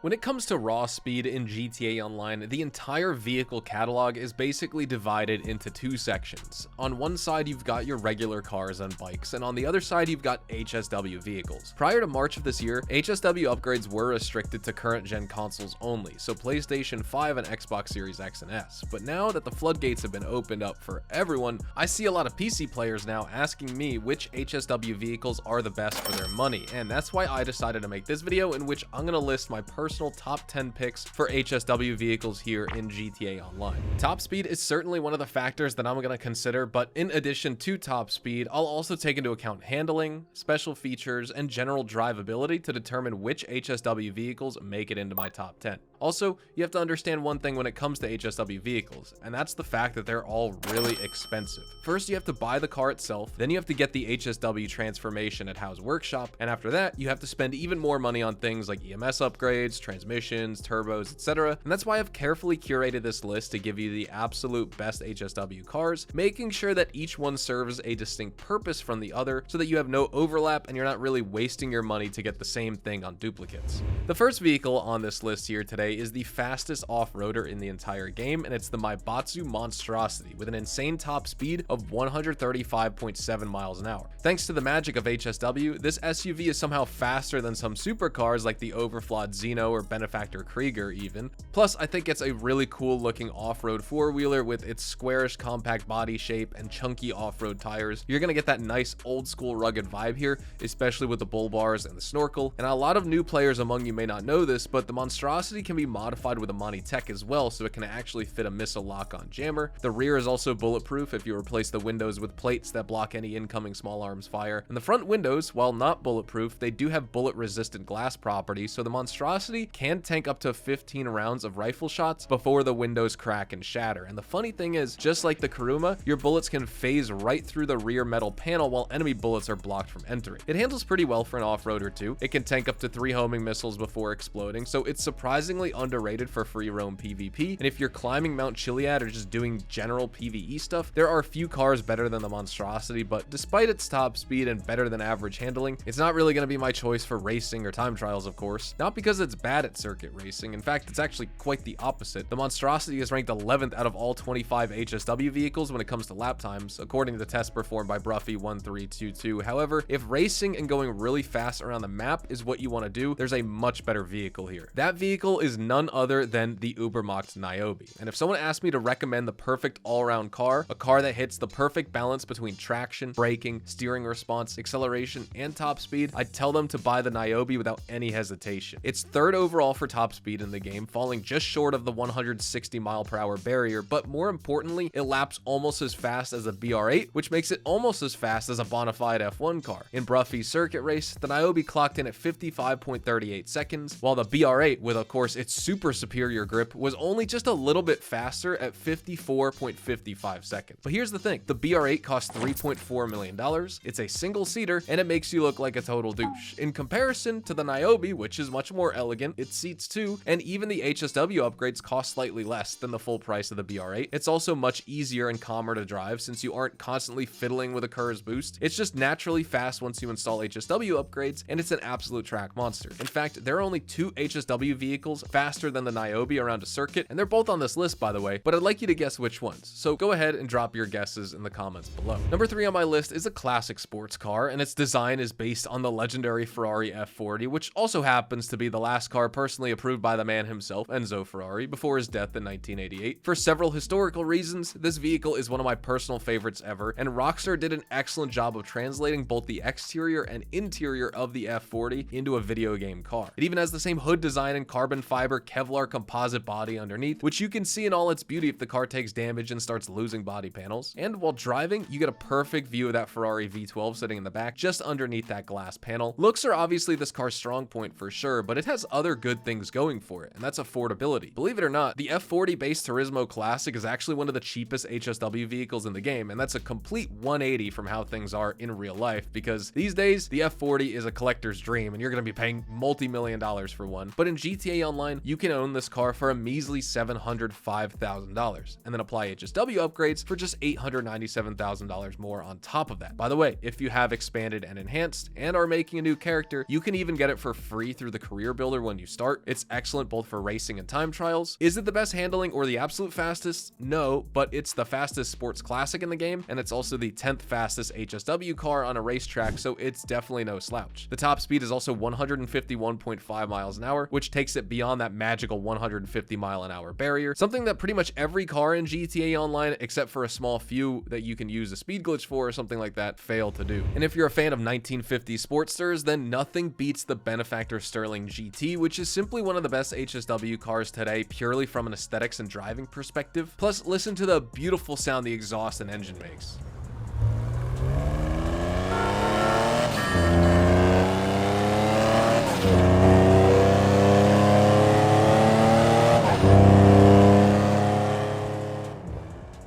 When it comes to raw speed in GTA Online, the entire vehicle catalog is basically divided into two sections. On one side, you've got your regular cars and bikes, and on the other side, you've got HSW vehicles. Prior to March of this year, HSW upgrades were restricted to current-gen consoles only, so PlayStation 5 and Xbox Series X and S. But now that the floodgates have been opened up for everyone, I see a lot of PC players now asking me which HSW vehicles are the best for their money, and that's why I decided to make this video in which I'm going to list my personal top 10 picks for HSW vehicles here in GTA Online. Top speed is certainly one of the factors that I'm going to consider, but in addition to top speed, I'll also take into account handling, special features, and general drivability to determine which HSW vehicles make it into my top 10. Also, you have to understand one thing when it comes to HSW vehicles, and that's the fact that they're all really expensive. First, you have to buy the car itself, then you have to get the HSW transformation at Howe's workshop, and after that, you have to spend even more money on things like EMS upgrades, transmissions, turbos, etc. And that's why I've carefully curated this list to give you the absolute best HSW cars, making sure that each one serves a distinct purpose from the other so that you have no overlap and you're not really wasting your money to get the same thing on duplicates. The first vehicle on this list here today is the fastest off-roader in the entire game, and it's the Maibatsu Monstrosity with an insane top speed of 135.7 miles an hour. Thanks to the magic of HSW, this SUV is somehow faster than some supercars like the overflawed Xeno or Benefactor Krieger even. Plus, I think it's a really cool looking off-road four-wheeler with its squarish compact body shape and chunky off-road tires. You're gonna get that nice old school rugged vibe here, especially with the bull bars and the snorkel. And a lot of new players among you may not know this, but the Monstrosity can be modified with a Monty Tech as well, so it can actually fit a missile lock-on jammer. The rear is also bulletproof if you replace the windows with plates that block any incoming small arms fire. And the front windows, while not bulletproof, they do have bullet-resistant glass properties, so the Monstrosity can tank up to 15 rounds of rifle shots before the windows crack and shatter. And the funny thing is, just like the Kuruma, your bullets can phase right through the rear metal panel while enemy bullets are blocked from entering. It handles pretty well for an off-roader too. It can tank up to 3 homing missiles before exploding, so it's surprisingly underrated for free roam PvP. And if you're climbing Mount Chiliad or just doing general PvE stuff, there are a few cars better than the Monstrosity, but despite its top speed and better than average handling, it's not really going to be my choice for racing or time trials, of course. Not because it's bad at circuit racing. In fact, it's actually quite the opposite. The Monstrosity is ranked 11th out of all 25 HSW vehicles when it comes to lap times, according to the test performed by Bruffy1322. However, if racing and going really fast around the map is what you want to do, there's a much better vehicle here. That vehicle is none other than the Ubermacht Naobi. And if someone asked me to recommend the perfect all-around car, a car that hits the perfect balance between traction, braking, steering response, acceleration, and top speed, I'd tell them to buy the Naobi without any hesitation. It's third overall for top speed in the game, falling just short of the 160 mile per hour barrier, but more importantly, it laps almost as fast as a BR8, which makes it almost as fast as a bona fide F1 car. In Bruffy's circuit race, the Naobi clocked in at 55.38 seconds, while the BR8, with of course its super superior grip, was only just a little bit faster at 54.55 seconds. But here's the thing, the BR8 costs $3.4 million, it's a single seater, and it makes you look like a total douche. In comparison to the Naobi, which is much more elegant, it seats 2, and even the HSW upgrades cost slightly less than the full price of the BR8. It's also much easier and calmer to drive since you aren't constantly fiddling with a Kerr's boost. It's just naturally fast once you install HSW upgrades, and it's an absolute track monster. In fact, there are only 2 HSW vehicles faster than the Naobi around a circuit, and they're both on this list by the way, but I'd like you to guess which ones. So go ahead and drop your guesses in the comments below. Number 3 on my list is a classic sports car, and its design is based on the legendary Ferrari F40, which also happens to be the last car personally approved by the man himself, Enzo Ferrari, before his death in 1988. For several historical reasons, this vehicle is one of my personal favorites ever, and Rockstar did an excellent job of translating both the exterior and interior of the F40 into a video game car. It even has the same hood design and carbon fiber Kevlar composite body underneath, which you can see in all its beauty if the car takes damage and starts losing body panels. And while driving, you get a perfect view of that Ferrari V12 sitting in the back just underneath that glass panel. Looks are obviously this car's strong point for sure, but it has other good things going for it, and that's affordability. Believe it or not, the F40 based Turismo Classic is actually one of the cheapest HSW vehicles in the game, and that's a complete 180 from how things are in real life, because these days the F40 is a collector's dream and you're going to be paying multi-million dollars for one. But in GTA Online, Online, you can own this car for a measly $705,000, and then apply HSW upgrades for just $897,000 more on top of that. By the way, if you have expanded and enhanced and are making a new character, you can even get it for free through the career builder when you start. It's excellent both for racing and time trials. Is it the best handling or the absolute fastest? No, but it's the fastest sports classic in the game, and it's also the 10th fastest HSW car on a racetrack, so it's definitely no slouch. The top speed is also 151.5 miles an hour, which takes it beyond that magical 150 mile an hour barrier, something that pretty much every car in GTA Online, except for a small few that you can use a speed glitch for or something like that, fail to do. And if you're a fan of 1950s Sportsters, then nothing beats the benefactor Stirling GT, which is simply one of the best HSW cars today, purely from an aesthetics and driving perspective. Plus, listen to the beautiful sound the exhaust and engine makes.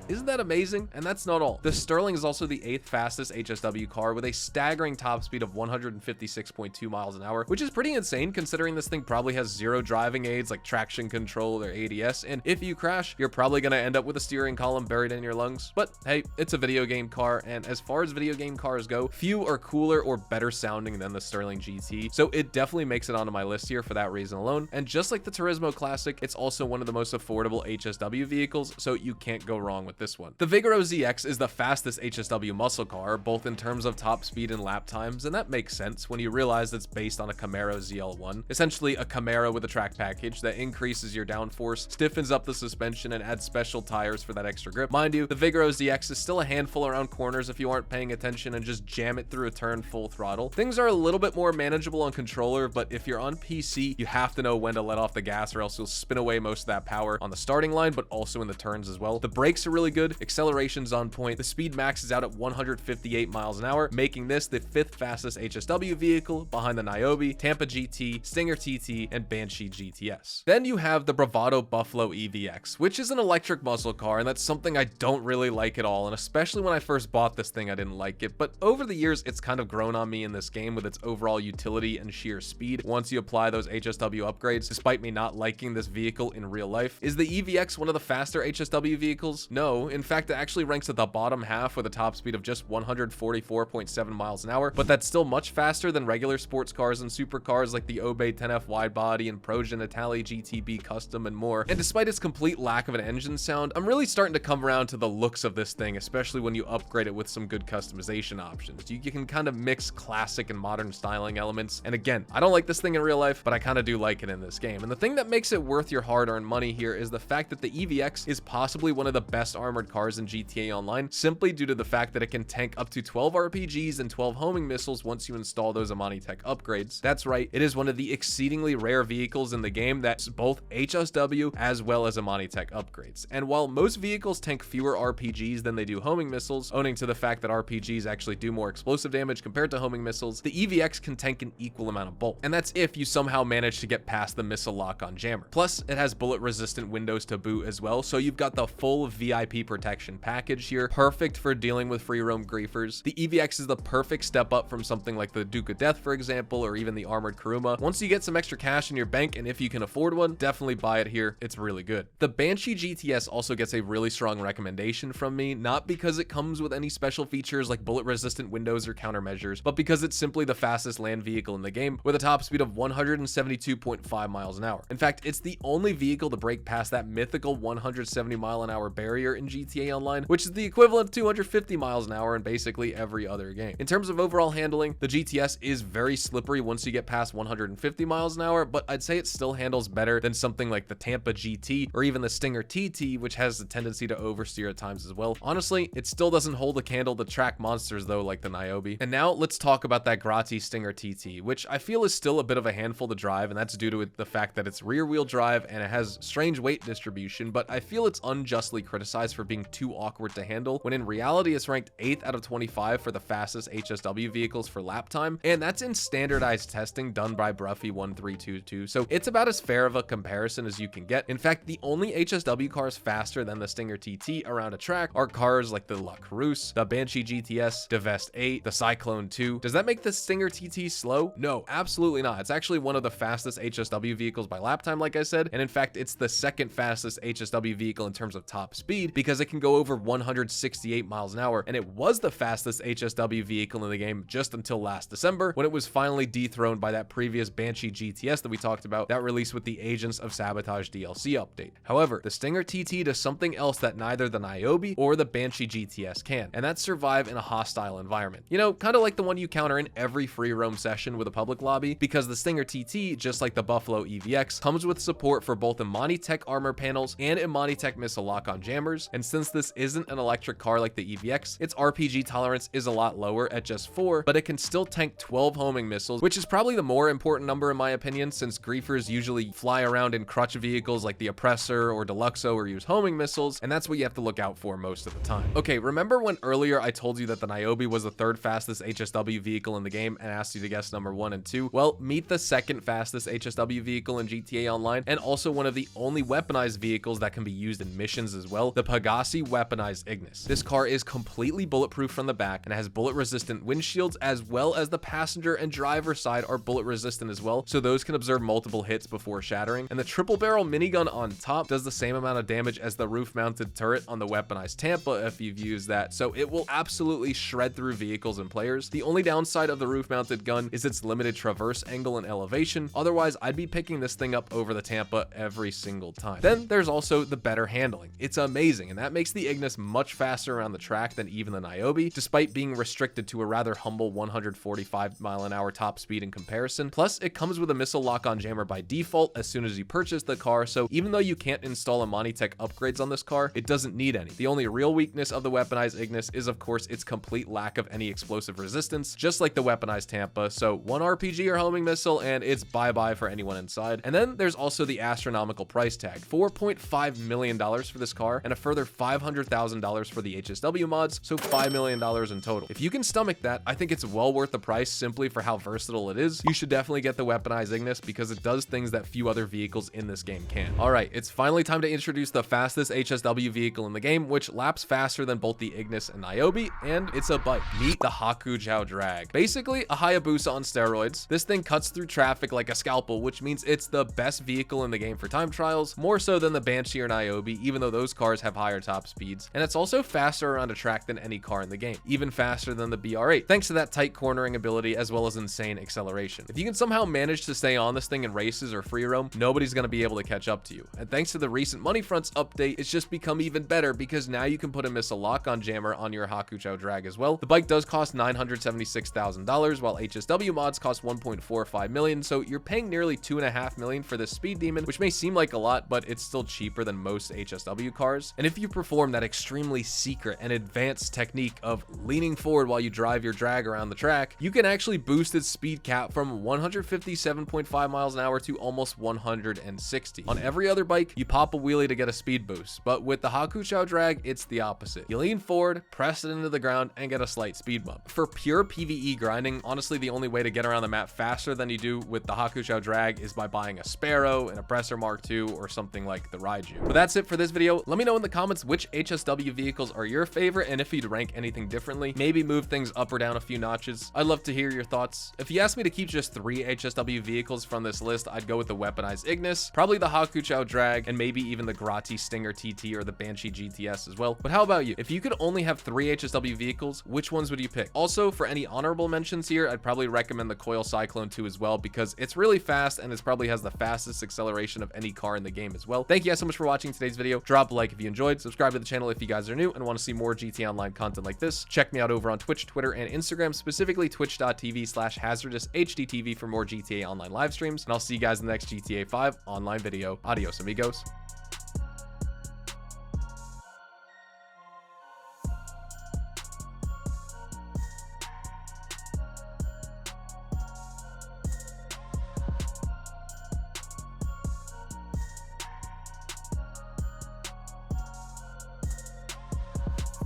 Isn't that amazing? And that's not all. The Stirling is also the 8th fastest HSW car with a staggering top speed of 156.2 miles an hour, which is pretty insane considering this thing probably has zero driving aids like traction control or ADS, and if you crash, you're probably going to end up with a steering column buried in your lungs. But hey, it's a video game car, and as far as video game cars go, few are cooler or better sounding than the Stirling GT, so it definitely makes it onto my list here for that reason alone. And just like the Turismo Classic, it's also one of the most affordable HSW vehicles, so you can't go wrong with this one. The Vigero ZX is the fastest HSW muscle car, both in terms of top speed and lap times, and that makes sense when you realize it's based on a Camaro ZL1, essentially a Camaro with a track package that increases your downforce, stiffens up the suspension, and adds special tires for that extra grip. Mind you, the Vigero ZX is still a handful around corners if you aren't paying attention and just jam it through a turn full throttle. Things are a little bit more manageable on controller, but if you're on PC, you have to know when to let off the gas or else you'll spin away most of that power on the starting line, but also in the turns as well. The brakes are really good, acceleration's on point, the speed maxes out at 158 miles an hour, making this the 5th fastest HSW vehicle behind the Naobi, Tampa GT, Stinger TT, and Banshee GTS. Then you have the Bravado Buffalo EVX, which is an electric muscle car, and that's something I don't really like at all, and especially when I first bought this thing I didn't like it, but over the years it's kind of grown on me in this game with its overall utility and sheer speed once you apply those HSW upgrades, despite me not liking this vehicle in real life. Is the EVX one of the faster HSW vehicles? No, in fact it actually ranks at the bottom half with a top speed of just 144.7 miles an hour, but that's still much faster than regular sports cars and supercars like the Obey 10F wide body and Progen Italy GTB Custom and more. And despite its complete lack of an engine sound, I'm really starting to come around to the looks of this thing, especially when you upgrade it with some good customization options. You can kind of mix classic and modern styling elements, and again, I don't like this thing in real life, but I kind of do like it in this game. And the thing that makes it worth your hard-earned money here is the fact that the EVX is possibly one of the best armored cars in GTA Online, simply due to the fact that it can tank up to 12 RPGs and 12 homing missiles once you install those Amani Tech upgrades. That's right, it is one of the exceedingly rare vehicles in the game that's both HSW as well as Amani Tech upgrades. And while most vehicles tank fewer RPGs than they do homing missiles, owing to the fact that RPGs actually do more explosive damage compared to homing missiles, the EVX can tank an equal amount of both. And that's if you somehow manage to get past the missile lock on jammer. Plus, it has bullet resistant windows to boot as well, so you've got the full VIP protection package here, perfect for dealing with free roam griefers. The EVX is the perfect step up from something like the Duke of Death, for example, or even the armored Kuruma. Once you get some extra cash in your bank, and if you can afford one, definitely buy it here. It's really good. The Banshee GTS also gets a really strong recommendation from me, not because it comes with any special features like bullet resistant windows or countermeasures, but because it's simply the fastest land vehicle in the game with a top speed of 172.5 miles an hour. In fact, it's the only vehicle to break past that mythical 170 mile an hour barrier in GTA Online, which is the equivalent of 250 miles an hour in basically every other game. In terms of overall handling, the GTS is very slippery once you get past 150 miles an hour, but I'd say it still handles better than something like the Tampa GT or even the Stinger TT, which has the tendency to oversteer at times as well. Honestly, it still doesn't hold a candle to track monsters though, like the Naobi. And now let's talk about that Grotti Stinger TT, which I feel is still a bit of a handful to drive, and that's due to the fact that it's rear wheel drive and it has strange weight distribution, but I feel it's unjustly criticized for for being too awkward to handle, when in reality it's ranked 8th out of 25 for the fastest HSW vehicles for lap time, and that's in standardized testing done by Bruffy1322, so it's about as fair of a comparison as you can get. In fact, the only HSW cars faster than the Stinger TT around a track are cars like the La Carouse, the Banshee GTS, the Vest 8, the Cyclone 2. Does that make the Stinger TT slow? No, absolutely not. It's actually one of the fastest HSW vehicles by lap time, like I said, and in fact, it's the second fastest HSW vehicle in terms of top speed because it can go over 168 miles an hour, and it was the fastest HSW vehicle in the game just until last December, when it was finally dethroned by that previous Banshee GTS that we talked about that released with the Agents of Sabotage DLC update. However, the Stinger TT does something else that neither the Naobi or the Banshee GTS can, and that's survive in a hostile environment. You know, kind of like the one you counter in every free roam session with a public lobby, because the Stinger TT, just like the Buffalo EVX, comes with support for both Imani Tech armor panels and Imani Tech missile lock-on jammers, and since this isn't an electric car like the EVX, its RPG tolerance is a lot lower at just 4, but it can still tank 12 homing missiles, which is probably the more important number in my opinion, since griefers usually fly around in crutch vehicles like the Oppressor or Deluxo or use homing missiles, and that's what you have to look out for most of the time. Okay, remember when earlier I told you that the Naobi was the third fastest HSW vehicle in the game and asked you to guess number 1 and 2? Well, meet the second fastest HSW vehicle in GTA Online, and also one of the only weaponized vehicles that can be used in missions as well, the Pegasi Weaponized Ignis. This car is completely bulletproof from the back and has bullet resistant windshields, as well as the passenger and driver side are bullet resistant as well, so those can absorb multiple hits before shattering, and the triple barrel minigun on top does the same amount of damage as the roof mounted turret on the weaponized Tampa if you've used that, so it will absolutely shred through vehicles and players. The only downside of the roof mounted gun is its limited traverse angle and elevation, otherwise I'd be picking this thing up over the Tampa every single time. Then there's also the better handling. It's amazing, and that makes the Ignis much faster around the track than even the Naobi, despite being restricted to a rather humble 145 mile an hour top speed in comparison. Plus, it comes with a missile lock-on jammer by default as soon as you purchase the car, so even though you can't install Imani Tech upgrades on this car, it doesn't need any. The only real weakness of the weaponized Ignis is of course its complete lack of any explosive resistance, just like the weaponized Tampa, so one RPG or homing missile and it's bye-bye for anyone inside. And then there's also the astronomical price tag, $4.5 million for this car, and a further $500,000 for the HSW mods, so $5 million in total. If you can stomach that, I think it's well worth the price simply for how versatile it is. You should definitely get the weaponized Ignis because it does things that few other vehicles in this game can. Alright, it's finally time to introduce the fastest HSW vehicle in the game, which laps faster than both the Ignis and Naobi, and it's a bike. Meet the Hakuchou Drag. Basically, a Hayabusa on steroids. This thing cuts through traffic like a scalpel, which means it's the best vehicle in the game for time trials, more so than the Banshee or Naobi, even though those cars have higher top speeds. And it's also faster around a track than any car in the game, even faster than the BR8, thanks to that tight cornering ability as well as insane acceleration. If you can somehow manage to stay on this thing in races or free roam, nobody's going to be able to catch up to you. And thanks to the recent Money Fronts update, it's just become even better because now you can put a missile lock-on jammer on your Hakuchou Drag as well. The bike does cost $976,000, while HSW mods cost $1.45 million, so you're paying nearly $2.5 million for this speed demon, which may seem like a lot, but it's still cheaper than most HSW cars. And if you perform that extremely secret and advanced technique of leaning forward while you drive your drag around the track, you can actually boost its speed cap from 157.5 miles an hour to almost 160. On every other bike, you pop a wheelie to get a speed boost, but with the Hakuchou Drag, it's the opposite. You lean forward, press it into the ground, and get a slight speed bump. For pure PvE grinding, honestly, the only way to get around the map faster than you do with the Hakuchou Drag is by buying a Sparrow, an Oppressor Mark II, or something like the Raiju. But that's it for this video. Let me know in the comments which HSW vehicles are your favorite, and if you'd rank anything differently, maybe move things up or down a few notches. I'd love to hear your thoughts. If you asked me to keep just 3 HSW vehicles from this list, I'd go with the Weaponized Ignis, probably the Hakuchou Drag, and maybe even the Grotti Stinger TT or the Banshee GTS as well. But how about you? If you could only have 3 HSW vehicles, which ones would you pick? Also, for any honorable mentions here, I'd probably recommend the Coil Cyclone 2 as well, because it's really fast and it probably has the fastest acceleration of any car in the game as well. Thank you guys so much for watching today's video. Drop a like if you enjoyed, subscribe to the channel if you guys are new and want to see more GTA Online content like this. Check me out over on Twitch, Twitter, and Instagram, specifically twitch.tv/HazardousHDTV for more GTA Online live streams, and I'll see you guys in the next GTA 5 Online video. Adios, amigos.